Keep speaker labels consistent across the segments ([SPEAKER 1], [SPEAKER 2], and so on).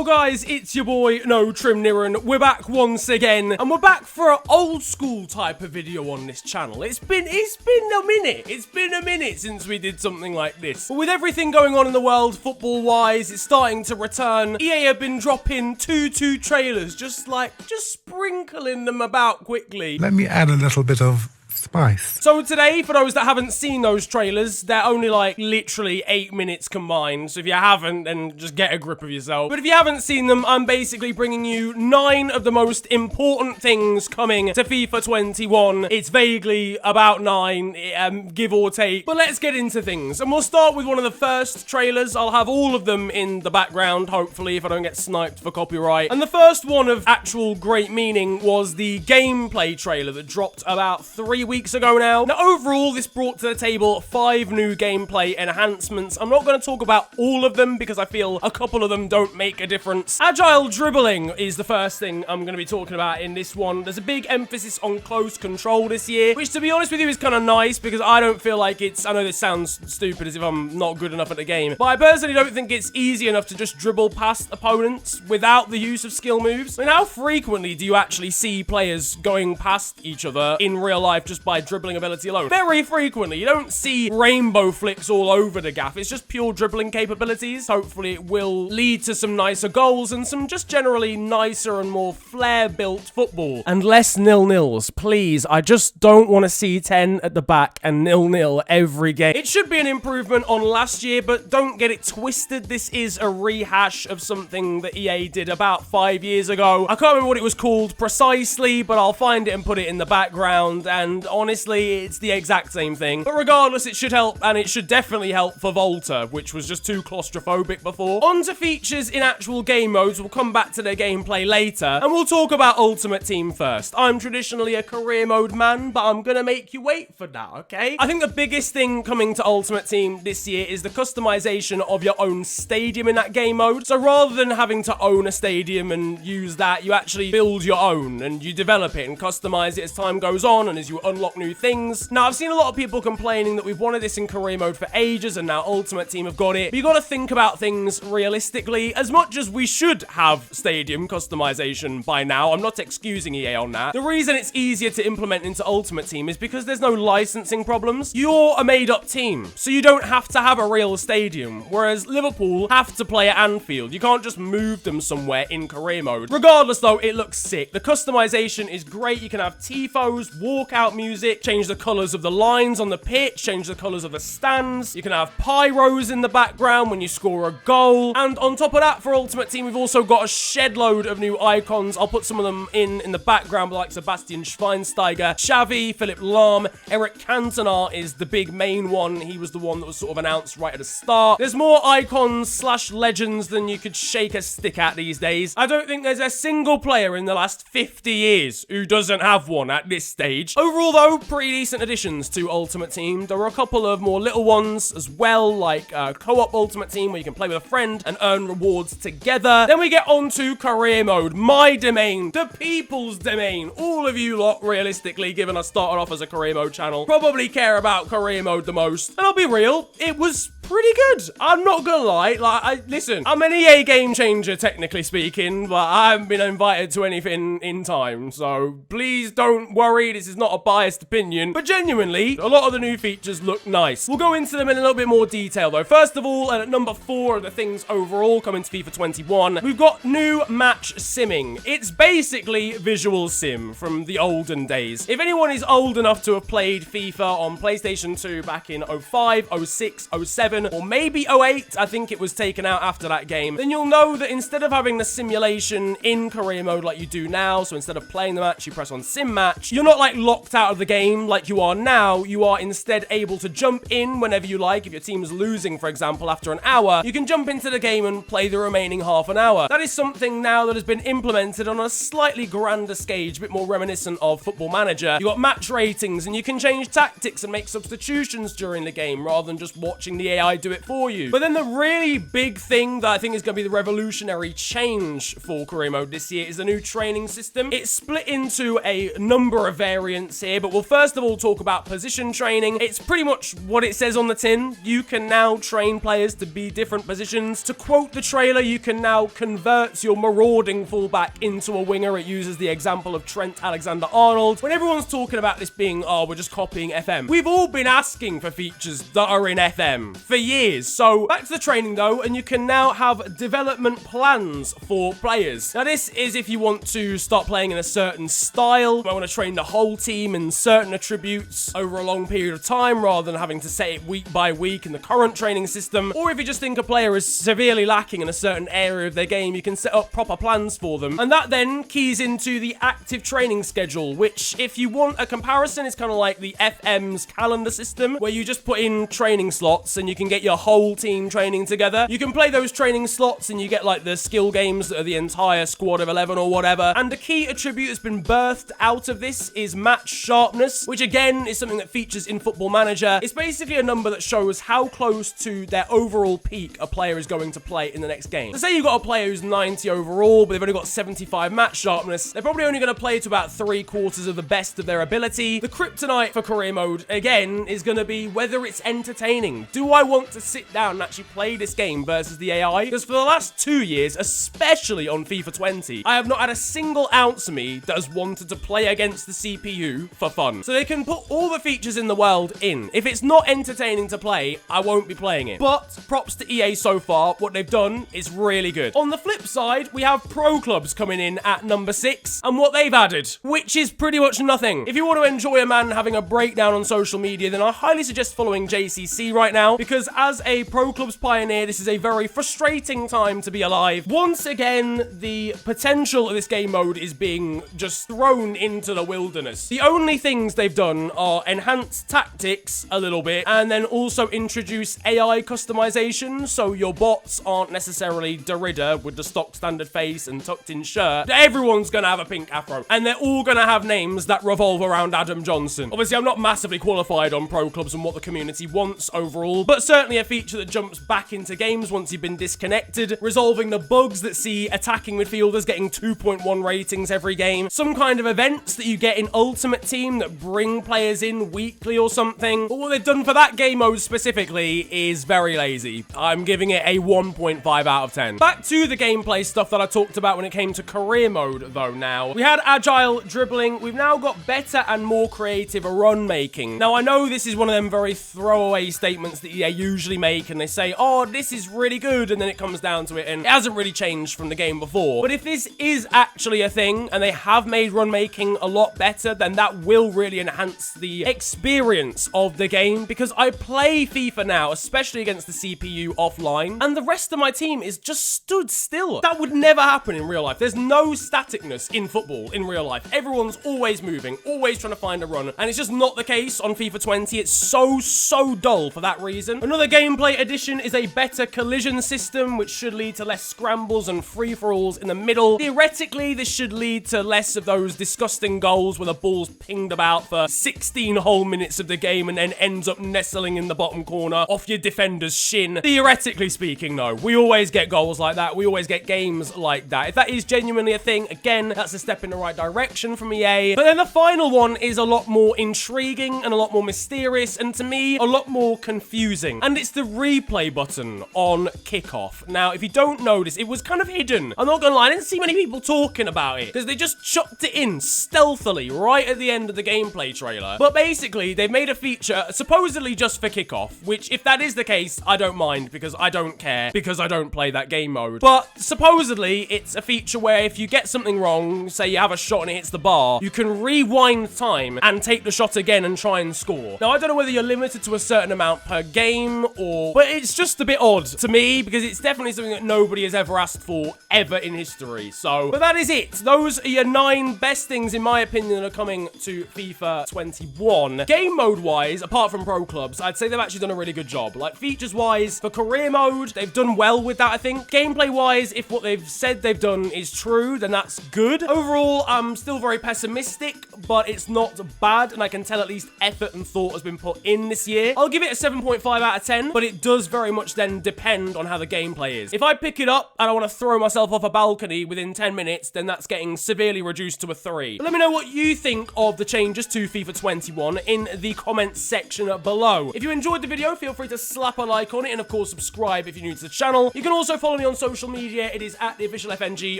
[SPEAKER 1] Yo guys, it's your boy No Trim Niren. We're back once again, and we're back for an old school type of video on this channel. It's been a minute. It's been a minute since we did something like this. But with everything going on in the world, football wise, it's starting to return. EA have been dropping two trailers, just sprinkling them about quickly.
[SPEAKER 2] Let me add a little bit of spice.
[SPEAKER 1] So today, for those that haven't seen those trailers, they're only like literally 8 minutes combined. So if you haven't, then just get a grip of yourself. But if you haven't seen them, I'm basically bringing you 9 of the most important things coming to FIFA 21. It's vaguely about 9, give or take. But let's get into things. And we'll start with one of the first trailers. I'll have all of them in the background, hopefully, if I don't get sniped for copyright. And the first one of actual great meaning was the gameplay trailer that dropped about 3 weeks ago now. Now, overall, this brought to the table 5 new gameplay enhancements. I'm not going to talk about all of them because I feel a couple of them don't make a difference. Agile dribbling is the first thing I'm going to be talking about in this one. There's a big emphasis on close control this year, which, to be honest with you, is kind of nice because I don't feel like it's... I know this sounds stupid as if I'm not good enough at the game, but I personally don't think it's easy enough to just dribble past opponents without the use of skill moves. I mean, how frequently do you actually see players going past each other in real life just by dribbling ability alone? Very frequently. You don't see rainbow flicks all over the gaff. It's just pure dribbling capabilities. Hopefully it will lead to some nicer goals and some just generally nicer and more flair-built football. And less nil-nils, please. I just don't want to see 10 at the back and nil-nil every game. It should be an improvement on last year, but don't get it twisted. This is a rehash of something that EA did about 5 years ago. I can't remember what it was called precisely, but I'll find it and put it in the background, and honestly, it's the exact same thing. But regardless, it should help, and it should definitely help for Volta, which was just too claustrophobic before. On to features in actual game modes. We'll come back to their gameplay later, and we'll talk about Ultimate Team first. I'm traditionally a career mode man, but I'm gonna make you wait for that, okay? I think the biggest thing coming to Ultimate Team this year is the customization of your own stadium in that game mode. So rather than having to own a stadium and use that, you actually build your own, and you develop it and customize it as time goes on and as you unlock new things. Now, I've seen a lot of people complaining that we've wanted this in career mode for ages and now Ultimate Team have got it. But you got to think about things realistically. As much as we should have stadium customization by now, I'm not excusing EA on that. The reason it's easier to implement into Ultimate Team is because there's no licensing problems. You're a made-up team, so you don't have to have a real stadium, whereas Liverpool have to play at Anfield. You can't just move them somewhere in career mode. Regardless, though, it looks sick. The customization is great. You can have tifos, walkout music, change the colors of the lines on the pitch, change the colors of the stands. You can have pyros in the background when you score a goal. And on top of that, for Ultimate Team, we've also got a shed load of new icons. I'll put some of them in the background, like Sebastian Schweinsteiger, Xavi, Philipp Lahm, Eric Cantona is the big main one. He was the one that was sort of announced right at the start. There's more icons / legends than you could shake a stick at these days. I don't think there's a single player in the last 50 years who doesn't have one at this stage. Overall, though, pretty decent additions to Ultimate Team. There were a couple of more little ones as well, like co-op Ultimate Team, where you can play with a friend and earn rewards together. Then we get on to career mode, my domain, the people's domain. All of you lot, realistically, given I started off as a career mode channel, probably care about career mode the most. And I'll be real, it was pretty good. I'm not gonna lie. Listen, I'm an EA game changer, technically speaking, but I haven't been invited to anything in time, so please don't worry, this is not a biased opinion, but genuinely, a lot of the new features look nice. We'll go into them in a little bit more detail, though. First of all, and at number 4 of the things overall coming to FIFA 21, we've got new match simming. It's basically visual sim from the olden days. If anyone is old enough to have played FIFA on PlayStation 2 back in 05, 06, 07, or maybe 08, I think it was taken out after that game, then you'll know that instead of having the simulation in career mode like you do now, so instead of playing the match, you press on sim match, you're not like locked out of the game like you are now. You are instead able to jump in whenever you like. If your team is losing, for example, after an hour, you can jump into the game and play the remaining half an hour. That is something now that has been implemented on a slightly grander stage, a bit more reminiscent of Football Manager. You got match ratings and you can change tactics and make substitutions during the game rather than just watching the AI do it for you. But then the really big thing that I think is going to be the revolutionary change for career mode this year is the new training system. It's split into a number of variants here, but But we'll first of all talk about position training. It's pretty much what it says on the tin. You can now train players to be different positions. To quote the trailer, you can now convert your marauding fullback into a winger. It uses the example of Trent Alexander-Arnold. When everyone's talking about this being, oh, we're just copying FM, we've all been asking for features that are in FM for years. So back to the training though, and you can now have development plans for players. Now this is if you want to start playing in a certain style. You might want to train the whole team in certain attributes over a long period of time rather than having to set it week by week in the current training system. Or if you just think a player is severely lacking in a certain area of their game, you can set up proper plans for them. And that then keys into the active training schedule, which if you want a comparison is kind of like the FM's calendar system, where you just put in training slots and you can get your whole team training together. You can play those training slots and you get like the skill games that are the entire squad of 11 or whatever. And the key attribute that's been birthed out of this is match sharpness, which again is something that features in Football Manager. It's basically a number that shows how close to their overall peak a player is going to play in the next game. So say you've got a player who's 90 overall, but they've only got 75 match sharpness. They're probably only going to play to about 3/4 of the best of their ability. The kryptonite for career mode, again, is going to be whether it's entertaining. Do I want to sit down and actually play this game versus the AI? Because for the last 2 years, especially on FIFA 20, I have not had a single ounce of me that has wanted to play against the CPU for fun. So they can put all the features in the world in. If it's not entertaining to play, I won't be playing it. But props to EA so far. What they've done is really good. On the flip side, we have pro clubs coming in at number 6 and what they've added, which is pretty much nothing. If you want to enjoy a man having a breakdown on social media, then I highly suggest following JCC right now, because as a pro clubs pioneer, this is a very frustrating time to be alive. Once again, the potential of this game mode is being just thrown into the wilderness. The only things they've done are enhance tactics a little bit and then also introduce AI customization, so your bots aren't necessarily Derrida with the stock standard face and tucked in shirt. Everyone's gonna have a pink afro and they're all gonna have names that revolve around Adam Johnson. Obviously, I'm not massively qualified on pro clubs and what the community wants overall, but certainly a feature that jumps back into games once you've been disconnected, resolving the bugs that see attacking midfielders getting 2.1 ratings every game, some kind of events that you get in Ultimate Team that bring players in weekly or something. But what they've done for that game mode specifically is very lazy. I'm giving it a 1.5 out of 10. Back to the gameplay stuff that I talked about when it came to career mode though now. We had agile dribbling. We've now got better and more creative run making. Now I know this is one of them very throwaway statements that they usually make and they say, oh, this is really good, and then it comes down to it and it hasn't really changed from the game before. But if this is actually a thing and they have made run making a lot better, then that will really enhance the experience of the game, because I play FIFA now, especially against the CPU offline, and the rest of my team is just stood still. That would never happen in real life. There's no staticness in football in real life. Everyone's always moving, always trying to find a run, and it's just not the case on FIFA 20. It's so dull for that reason. Another gameplay addition is a better collision system, which should lead to less scrambles and free-for-alls in the middle. Theoretically, this should lead to less of those disgusting goals where the ball's pinged about for 16 whole minutes of the game and then ends up nestling in the bottom corner off your defender's shin. Theoretically speaking, though, we always get goals like that. We always get games like that. If that is genuinely a thing, again, that's a step in the right direction from EA. But then the final one is a lot more intriguing and a lot more mysterious, and to me, a lot more confusing. And it's the replay button on kickoff. Now, if you don't know this, it was kind of hidden. I'm not gonna lie, I didn't see many people talking about it because they just chucked it in stealthily right at the end of the gameplay trailer. But basically, they've made a feature supposedly just for kickoff, which if that is the case, I don't mind because I don't care, because I don't play that game mode. But supposedly, it's a feature where if you get something wrong, say you have a shot and it hits the bar, you can rewind time and take the shot again and try and score. Now, I don't know whether you're limited to a certain amount per game but it's just a bit odd to me because it's definitely something that nobody has ever asked for ever in history. But that is it. Those are your 9 best things, in my opinion, that are coming to FIFA 21. Game mode-wise, apart from pro clubs, I'd say they've actually done a really good job. Like, features-wise, for career mode, they've done well with that, I think. Gameplay-wise, if what they've said they've done is true, then that's good. Overall, I'm still very pessimistic, but it's not bad, and I can tell at least effort and thought has been put in this year. I'll give it a 7.5 out of 10, but it does very much then depend on how the gameplay is. If I pick it up and I want to throw myself off a balcony within 10 minutes, then that's getting severely reduced to a 3. But let me know what you think of the change changes to FIFA 21 in the comments section below. If you enjoyed the video, feel free to slap a like on it, and of course subscribe if you're new to the channel. You can also follow me on social media. It is at the official FNG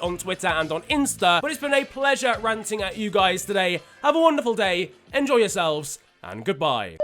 [SPEAKER 1] on Twitter and on Insta. But it's been a pleasure ranting at you guys today. Have a wonderful day, enjoy yourselves, and goodbye.